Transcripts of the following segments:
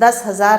10,000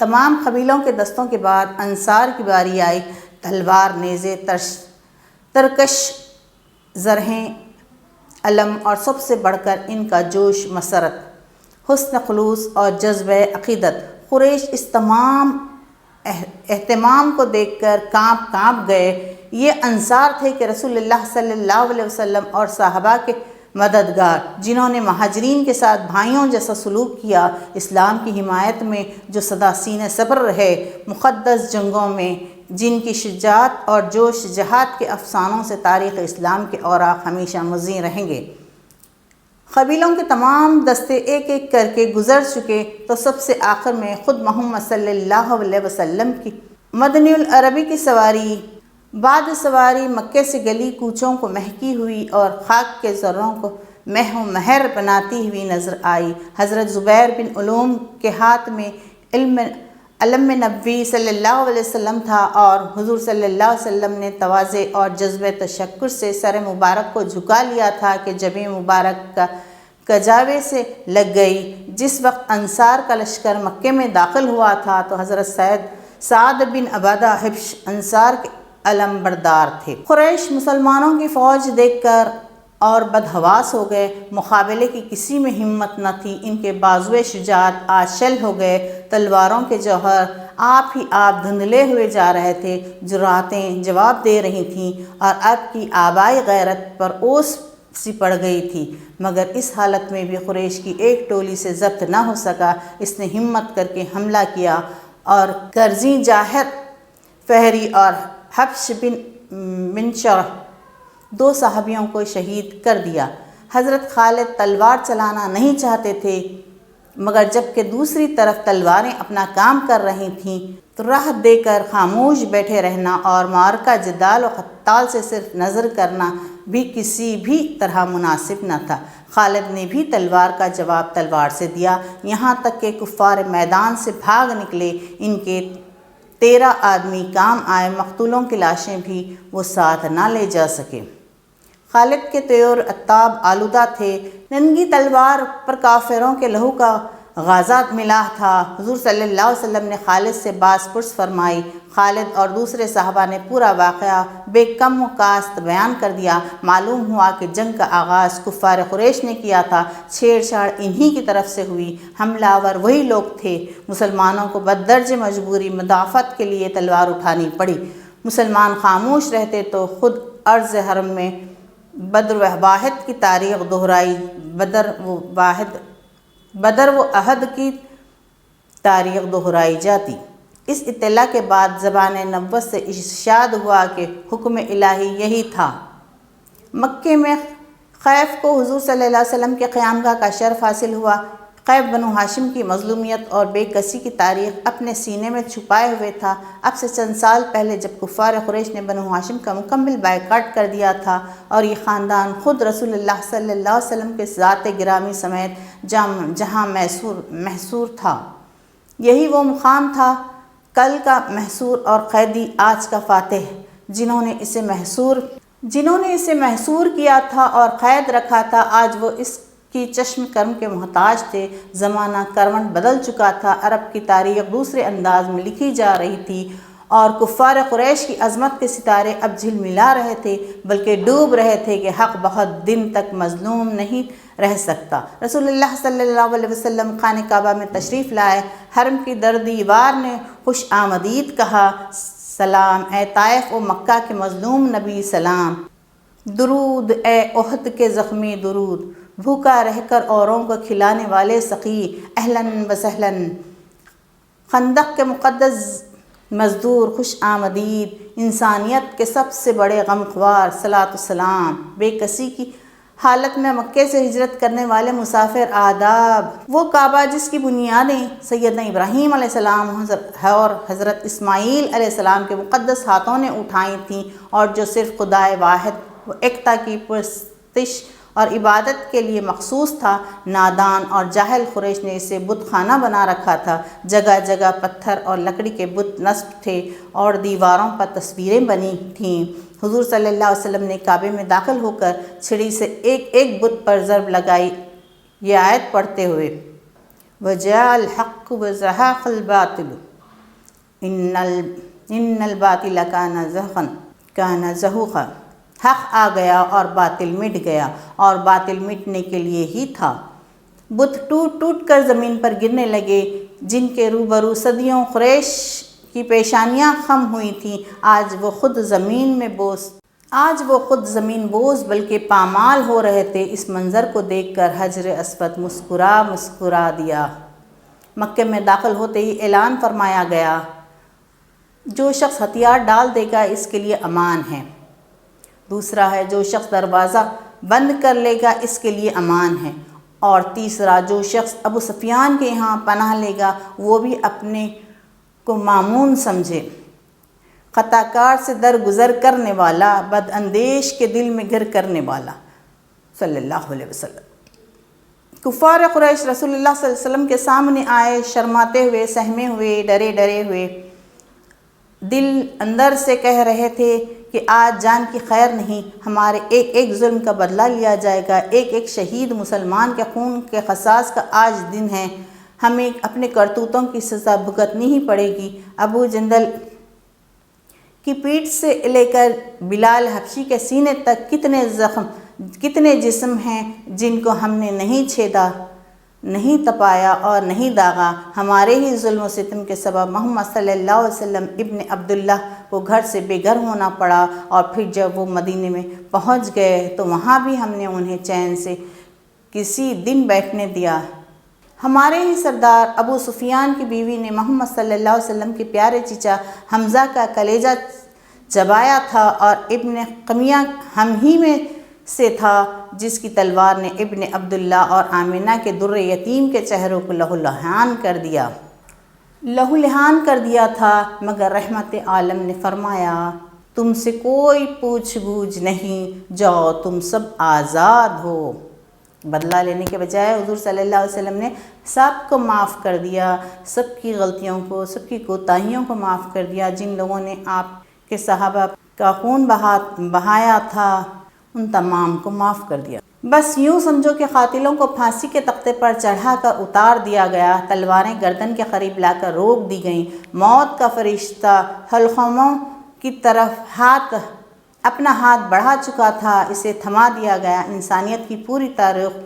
تمام قبیلوں کے دستوں کے بعد انصار کی باری آئی۔ تلوار، نیزے، ترکش، زرہیں، علم اور سب سے بڑھ کر ان کا جوش مسرت، حسن خلوص اور جذبہ عقیدت۔ قریش اس تمام اہتمام کو دیکھ کر کانپ گئے۔ یہ انصار تھے کہ رسول اللہ صلی اللہ علیہ وسلم اور صحابہ کے مددگار، جنہوں نے مہاجرین کے ساتھ بھائیوں جیسا سلوک کیا، اسلام کی حمایت میں جو سدا سینہ صبر رہے، مقدس جنگوں میں جن کی شجاعت اور جوش جہاد کے افسانوں سے تاریخ اسلام کے اوراق ہمیشہ مزین رہیں گے۔ قبیلوں کے تمام دستے ایک ایک کر کے گزر چکے تو سب سے آخر میں خود محمد صلی اللہ علیہ وسلم کی مدنی العربی کی سواری بعد سواری مکے سے گلی کوچوں کو مہکی ہوئی اور خاک کے ذروں کو مہ و مہر بناتی ہوئی نظر آئی۔ حضرت زبیر بن علوم کے ہاتھ میں علم نبوی صلی اللہ علیہ وسلم تھا اور حضور صلی اللہ علیہ وسلم نے تواضع اور جذبہ تشکر سے سر مبارک کو جھکا لیا تھا کہ جبیں مبارک کا کجاوے سے لگ گئی۔ جس وقت انصار کا لشکر مکے میں داخل ہوا تھا تو حضرت سعد بن عبادہ حبش انصار کے علم بردار تھے۔ قریش مسلمانوں کی فوج دیکھ کر اور بدحواس ہو گئے، مقابلے کی کسی میں ہمت نہ تھی۔ ان کے بازوئے شجاعت آج شل ہو گئے، تلواروں کے جوہر آپ ہی آپ دھندلے ہوئے جا رہے تھے، جرأتیں جواب دے رہی تھیں اور اب کی آبائی غیرت پر اوس سی پڑ گئی تھی، مگر اس حالت میں بھی قریش کی ایک ٹولی سے ضبط نہ ہو سکا۔ اس نے ہمت کر کے حملہ کیا اور کرزی جاہر فہری اور حبش بن منشر دو صحابیوں کو شہید کر دیا۔ حضرت خالد تلوار چلانا نہیں چاہتے تھے، مگر جب کہ دوسری طرف تلواریں اپنا کام کر رہی تھیں تو راہ دے کر خاموش بیٹھے رہنا اور معرکہ جدال و قتال سے صرف نظر کرنا بھی کسی بھی طرح مناسب نہ تھا۔ خالد نے بھی تلوار کا جواب تلوار سے دیا، یہاں تک کہ کفار میدان سے بھاگ نکلے۔ ان کے 13 آدمی کام آئے، مقتولوں کی لاشیں بھی وہ ساتھ نہ لے جا سکے۔ خالد کے طیور عتاب آلودہ تھے، ننگی تلوار پر کافروں کے لہو کا غازہ ملا تھا۔ حضور صلی اللہ علیہ وسلم نے خالد سے باز پرس فرمائی۔ خالد اور دوسرے صحابہ نے پورا واقعہ بے کم و کاست بیان کر دیا۔ معلوم ہوا کہ جنگ کا آغاز کفار قریش نے کیا تھا، چھیڑ چھاڑ انہی کی طرف سے ہوئی، حملہ آور وہی لوگ تھے۔ مسلمانوں کو بددرجہ مجبوری مدافعت کے لیے تلوار اٹھانی پڑی۔ مسلمان خاموش رہتے تو خود عرض حرم میں بدر و واحد کی تاریخ دہرائی، بدر و احد کی تاریخ دہرائی جاتی۔ اس اطلاع کے بعد زبان نبوت سے ارشاد ہوا کہ حکم الہی یہی تھا۔ مکے میں خیف کو حضور صلی اللہ علیہ وسلم کے قیامگاہ کا شرف حاصل ہوا۔ خیف بنو ہاشم کی مظلومیت اور بے کسی کی تاریخ اپنے سینے میں چھپائے ہوئے تھا۔ اب سے چند سال پہلے جب کفار قریش نے بنو ہاشم کا مکمل بائیکاٹ کر دیا تھا اور یہ خاندان خود رسول اللہ صلی اللہ علیہ وسلم کے ذات گرامی سمیت جہاں محصور تھا، یہی وہ مقام تھا، کل کا محصور اور قیدی آج کا فاتح، جنہوں نے اسے محصور کیا تھا اور قید رکھا تھا، آج وہ اس کی چشم کرم کے محتاج تھے۔ زمانہ کروٹ بدل چکا تھا، عرب کی تاریخ دوسرے انداز میں لکھی جا رہی تھی اور کفار قریش کی عظمت کے ستارے اب جھلملا رہے تھے، بلکہ ڈوب رہے تھے کہ حق بہت دن تک مظلوم نہیں رہ سکتا۔ رسول اللہ صلی اللہ علیہ وسلم خانہ کعبہ میں تشریف لائے، حرم کی در دیوار نے خوش آمدید کہا، سلام اے طائف و مکہ کے مظلوم نبی، سلام، درود اے احد کے زخمی، درود، بھوکا رہ کر اوروں کو کھلانے والے سقی، اہلاً و سہلاً، خندق کے مقدس مزدور، خوش آمدید، انسانیت کے سب سے بڑے غمخوار، صلاۃ والسلام، بے کسی کی حالت میں مکے سے ہجرت کرنے والے مسافر، آداب، وہ کعبہ جس کی بنیادیں سیدنا ابراہیم علیہ السلام اور حضرت اسماعیل علیہ السلام کے مقدس ہاتھوں نے اٹھائی تھیں اور جو صرف خدائے واحد و یکتا کی پرستش اور عبادت کے لیے مخصوص تھا، نادان اور جاہل قریش نے اسے بت خانہ بنا رکھا تھا۔ جگہ جگہ پتھر اور لکڑی کے بت نصب تھے اور دیواروں پر تصویریں بنی تھیں۔ حضور صلی اللہ علیہ وسلم نے کعبے میں داخل ہو کر چھڑی سے ایک ایک بت پر ضرب لگائی، یہ آیت پڑھتے ہوئے، وَجَاءَ الْحَقُّ وَزَهَقَ الْبَاطِلُ ان الباطل کان زہوقا، حق آ گیا اور باطل مٹ گیا، اور باطل مٹنے کے لیے ہی تھا۔ بت ٹوٹ ٹوٹ کر زمین پر گرنے لگے، جن کے روبرو صدیوں قریش کی پیشانیاں خم ہوئی تھیں، آج وہ خود زمین بوس بلکہ پامال ہو رہے تھے۔ اس منظر کو دیکھ کر حجر اسود مسکرا دیا۔ مکے میں داخل ہوتے ہی اعلان فرمایا گیا، جو شخص ہتھیار ڈال دے گا اس کے لیے امان ہے۔ دوسرا ہے، جو شخص دروازہ بند کر لے گا اس کے لیے امان ہے۔ اور تیسرا، جو شخص ابو سفیان کے یہاں پناہ لے گا وہ بھی اپنے کو مامون سمجھے، خطا کار سے درگزر کرنے والا، بد اندیش کے دل میں گھر کرنے والا۔ صلی اللہ علیہ وسلم۔ کفار قریش رسول اللہ صلی اللہ علیہ وسلم کے سامنے آئے، شرماتے ہوئے، سہمے ہوئے، ڈرے ہوئے، دل اندر سے کہہ رہے تھے کہ آج جان کی خیر نہیں، ہمارے ایک ایک ظلم کا بدلہ لیا جائے گا، ایک ایک شہید مسلمان کے خون کے قصاص کا آج دن ہے، ہمیں اپنے کرتوتوں کی سزا بھگتنی ہی پڑے گی۔ ابو جندل کی پیٹھ سے لے کر بلال حبشی کے سینے تک کتنے جسم ہیں جن کو ہم نے نہیں چھیدا، نہیں تپایا اور نہیں داغا۔ ہمارے ہی ظلم و ستم کے سبب محمد صلی اللہ علیہ وسلم ابن عبداللہ کو گھر سے بے گھر ہونا پڑا، اور پھر جب وہ مدینے میں پہنچ گئے تو وہاں بھی ہم نے انہیں چین سے کسی دن بیٹھنے دیا۔ ہمارے ہی سردار ابو سفیان کی بیوی نے محمد صلی اللہ علیہ وسلم کے پیارے چچا حمزہ کا کلیجہ چبایا تھا، اور ابن قمیہ ہم ہی میں سے تھا جس کی تلوار نے ابن عبداللہ اور آمنہ کے در یتیم کے چہروں کو لہو لہان کر دیا تھا، مگر رحمت عالم نے فرمایا، تم سے کوئی پوچھ گچھ نہیں، جاؤ تم سب آزاد ہو۔ بدلہ لینے کے بجائے حضور صلی اللہ علیہ وسلم نے سب کو معاف کر دیا، سب کی غلطیوں کو، سب کی کوتاہیوں کو معاف کر دیا۔ جن لوگوں نے آپ کے صحابہ کا خون بہایا تھا ان تمام کو معاف کر دیا۔ بس یوں سمجھو کہ قاتلوں کو پھانسی کے تختے پر چڑھا کر اتار دیا گیا، تلواریں گردن کے قریب لا کر روک دی گئیں، موت کا فرشتہ حلقوموں کی طرف اپنا ہاتھ بڑھا چکا تھا، اسے تھما دیا گیا۔ انسانیت کی پوری تاریخ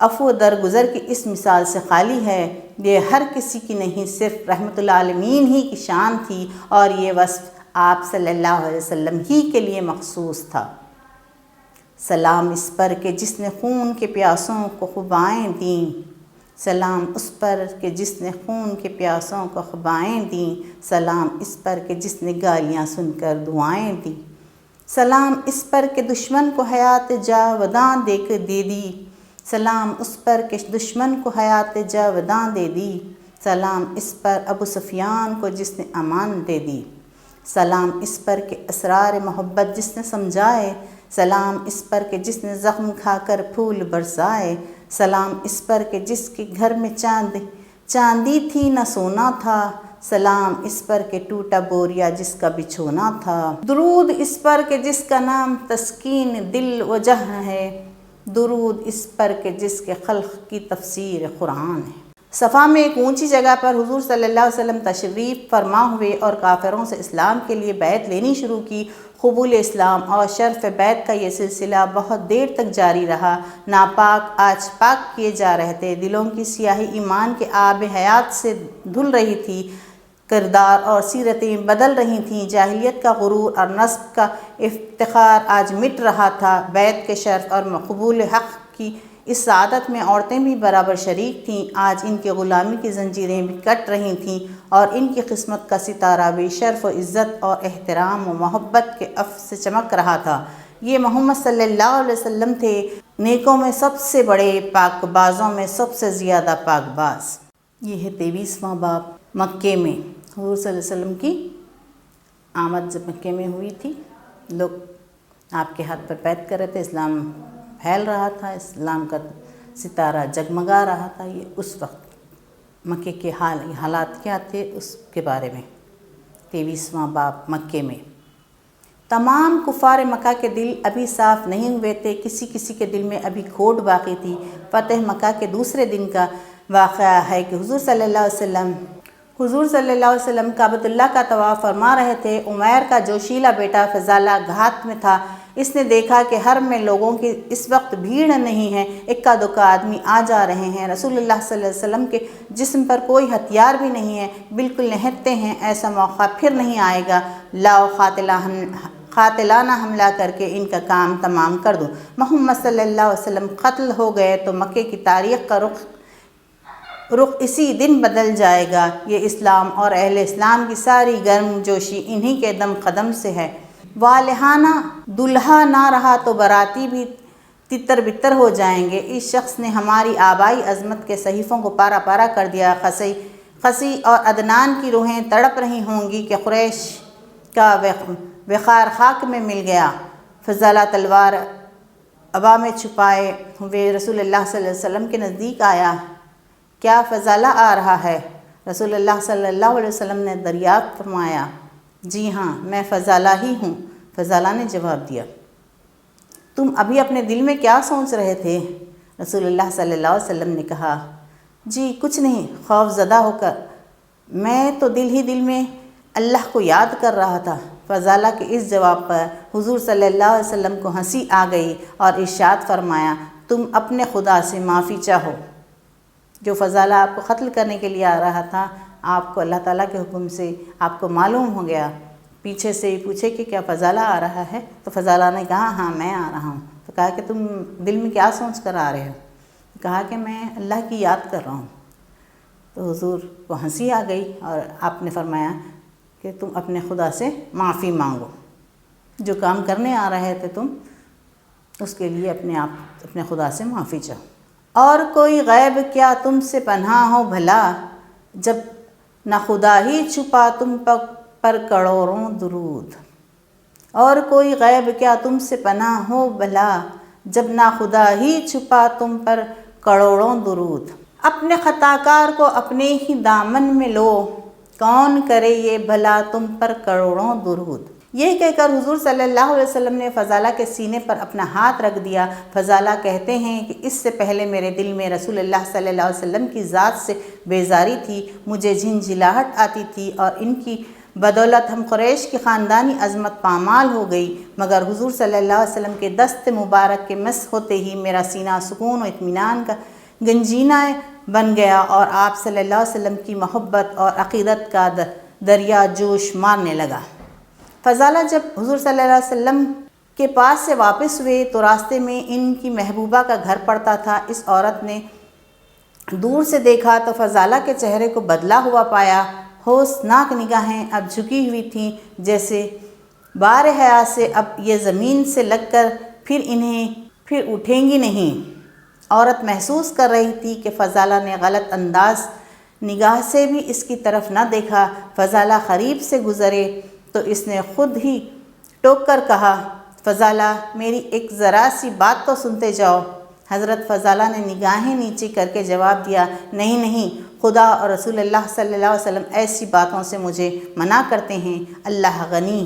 عفو درگزر کی اس مثال سے خالی ہے۔ یہ ہر کسی کی نہیں، صرف رحمت العالمین ہی کی شان تھی، اور یہ وصف آپ صلی اللہ علیہ وسلم ہی کے لیے مخصوص تھا۔ سلام اس پر کہ جس نے خون کے پیاسوں کو خبائیں دیں، سلام اس پر کہ جس نے خون کے پیاسوں کو خبائیں دیں، سلام اس پر کہ جس نے گالیاں سن کر دعائیں دیں، سلام اس پر کہ دشمن کو حیات جاوداں دے دی، سلام اس پر کہ دشمن کو حیات جاوداں دے دی، سلام اس پر ابو سفیان کو جس نے امان دے دی، سلام اس پر کہ اسرار محبت جس نے سمجھائے، سلام اس پر کہ جس نے زخم کھا کر پھول برسائے، سلام اس پر کہ جس کے گھر میں چاندی تھی نہ سونا تھا، سلام اس پر کہ ٹوٹا بوریا جس کا بچھونا تھا، درود اس پر کہ جس کا نام تسکین دل و جہاں ہے، درود اس پر کہ جس کے خلق کی تفسیر قرآن ہے۔ صفا میں ایک اونچی جگہ پر حضور صلی اللہ علیہ وسلم تشریف فرما ہوئے اور کافروں سے اسلام کے لیے بیعت لینی شروع کی۔ قبول اسلام اور شرف بیعت کا یہ سلسلہ بہت دیر تک جاری رہا۔ ناپاک آج پاک کیے جا رہے تھے، دلوں کی سیاہی ایمان کے آب حیات سے دھل رہی تھی، کردار اور سیرتیں بدل رہی تھیں، جاہلیت کا غرور اور نسب کا افتخار آج مٹ رہا تھا۔ بیعت کے شرف اور قبول حق کی اس سعادت میں عورتیں بھی برابر شریک تھیں۔ آج ان کی غلامی کی زنجیریں بھی کٹ رہی تھیں، اور ان کی قسمت کا ستارہ بھی شرف و عزت اور احترام و محبت کے افق سے چمک رہا تھا۔ یہ محمد صلی اللہ علیہ وسلم تھے، نیکوں میں سب سے بڑے، پاک بازوں میں سب سے زیادہ پاک باز۔ یہ ہے 23واں باب۔ مکے میں حضور صلی اللہ علیہ وسلم کی آمد جب مکے میں ہوئی تھی، لوگ آپ کے ہاتھ پر بیعت کر رہے تھے، اسلام پھیل رہا تھا، اسلام کا ستارہ جگمگا رہا تھا۔ یہ اس وقت مکے کے حالات کیا تھے اس کے بارے میں 23واں باب۔ مکے میں تمام کفار مکہ کے دل ابھی صاف نہیں ہوئے تھے، کسی کسی کے دل میں ابھی کھوٹ باقی تھی۔ فتح مکہ کے دوسرے دن کا واقعہ ہے کہ حضور صلی اللہ علیہ وسلم حضور صلی اللہ علیہ وسلم کعبۃ اللہ کا طواف فرما رہے تھے۔ عمیر کا جوشیلا بیٹا فضالہ گھات میں تھا۔ اس نے دیکھا کہ حرم میں لوگوں کی اس وقت بھیڑ نہیں ہے، اکا دکا آدمی آ جا رہے ہیں۔ رسول اللہ صلی اللہ علیہ وسلم کے جسم پر کوئی ہتھیار بھی نہیں ہے، بالکل نہتے ہیں، ایسا موقع پھر نہیں آئے گا، لاؤ قاتلانہ حملہ کر کے ان کا کام تمام کر دو۔ محمد صلی اللہ علیہ وسلم قتل ہو گئے تو مکے کی تاریخ کا رخ اسی دن بدل جائے گا۔ یہ اسلام اور اہل اسلام کی ساری گرم جوشی انہی کے دم قدم سے ہے۔ والہانہ دلہا نہ رہا تو باراتی بھی تتر بتر ہو جائیں گے۔ اس شخص نے ہماری آبائی عظمت کے صحیفوں کو پارا پارا کر دیا۔ قصی اور عدنان کی روحیں تڑپ رہی ہوں گی کہ قریش کا وقار خاک میں مل گیا۔ فضالہ تلوار ابا میں چھپائے ہوئے رسول اللہ صلی اللہ علیہ وسلم کے نزدیک آیا۔ کیا فضالہ آ رہا ہے؟ رسول اللہ صلی اللہ علیہ وسلم نے دریافت فرمایا، جی ہاں، میں فضالہ ہی ہوں۔ فضالہ نے جواب دیا، تم ابھی اپنے دل میں کیا سوچ رہے تھے؟ رسول اللہ صلی اللہ علیہ وسلم نے کہا، جی کچھ نہیں، خوف زدہ ہو کر میں تو دل ہی دل میں اللہ کو یاد کر رہا تھا۔ فضالہ کے اس جواب پر حضور صلی اللہ علیہ وسلم کو ہنسی آ گئی اور ارشاد فرمایا، تم اپنے خدا سے معافی چاہو۔ جو فضالہ آپ کو قتل کرنے کے لیے آ رہا تھا، آپ کو اللہ تعالیٰ کے حکم سے آپ کو معلوم ہو گیا، پیچھے سے ہی پوچھے کہ کیا فضالہ آ رہا ہے؟ تو فضالہ نے کہا، ہاں میں آ رہا ہوں۔ تو کہا کہ تم دل میں کیا سوچ کر آ رہے ہو؟ کہا کہ میں اللہ کی یاد کر رہا ہوں۔ تو حضور کو ہنسی آ گئی اور آپ نے فرمایا کہ تم اپنے خدا سے معافی مانگو، جو کام کرنے آ رہے تھے تم اس کے لیے اپنے خدا سے معافی چاہو۔ اور کوئی غیب کیا تم سے پنہاں ہو بھلا، جب نہ خدا ہی چھپا تم پر کروڑوں درود۔ اور کوئی غیب کیا تم سے پناہ ہو بھلا، جب نہ خدا ہی چھپا تم پر کروڑوں درود۔ اپنے خطا کار کو اپنے ہی دامن میں لو، کون کرے یہ بھلا تم پر کروڑوں درود۔ یہ کہہ کر حضور صلی اللہ علیہ وسلم نے فضالہ کے سینے پر اپنا ہاتھ رکھ دیا۔ فضالہ کہتے ہیں کہ اس سے پہلے میرے دل میں رسول اللہ صلی اللہ علیہ وسلم کی ذات سے بیزاری تھی، مجھے جھنجھلاہٹ آتی تھی اور ان کی بدولت ہم قریش کی خاندانی عظمت پامال ہو گئی، مگر حضور صلی اللہ علیہ وسلم کے دست مبارک کے مس ہوتے ہی میرا سینہ سکون و اطمینان کا گنجینہ بن گیا اور آپ صلی اللہ علیہ وسلم کی محبت اور عقیدت کا دریا جوش مارنے لگا۔ فضالہ جب حضور صلی اللہ علیہ وسلم کے پاس سے واپس ہوئے تو راستے میں ان کی محبوبہ کا گھر پڑتا تھا۔ اس عورت نے دور سے دیکھا تو فضالہ کے چہرے کو بدلا ہوا پایا، ہوشناک نگاہیں اب جھکی ہوئی تھیں، جیسے بار حیات سے اب یہ زمین سے لگ کر پھر اٹھیں گی نہیں۔ عورت محسوس کر رہی تھی کہ فضالہ نے غلط انداز نگاہ سے بھی اس کی طرف نہ دیکھا۔ فضالہ قریب سے گزرے تو اس نے خود ہی ٹوک کر کہا، فضالہ میری ایک ذرا سی بات تو سنتے جاؤ۔ حضرت فضالہ نے نگاہیں نیچے کر کے جواب دیا، نہیں، خدا اور رسول اللہ صلی اللہ علیہ وسلم ایسی باتوں سے مجھے منع کرتے ہیں۔ اللہ غنی،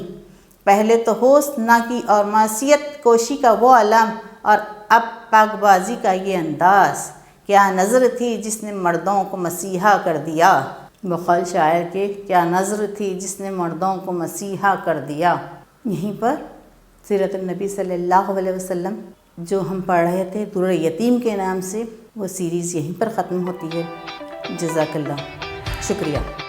پہلے تو ہوشناکی اور معصیت کوشی کا وہ علم اور اب پاک بازی کا یہ انداز، کیا نظر تھی جس نے مردوں کو مسیحا کر دیا۔ بقول شاعر کے، کیا نظر تھی جس نے مردوں کو مسیحا کر دیا۔ یہیں پر سیرت النبی صلی اللہ علیہ وسلم جو ہم پڑھ رہے تھے در یتیم کے نام سے، وہ سیریز یہیں پر ختم ہوتی ہے۔ جزاک اللہ، شکریہ۔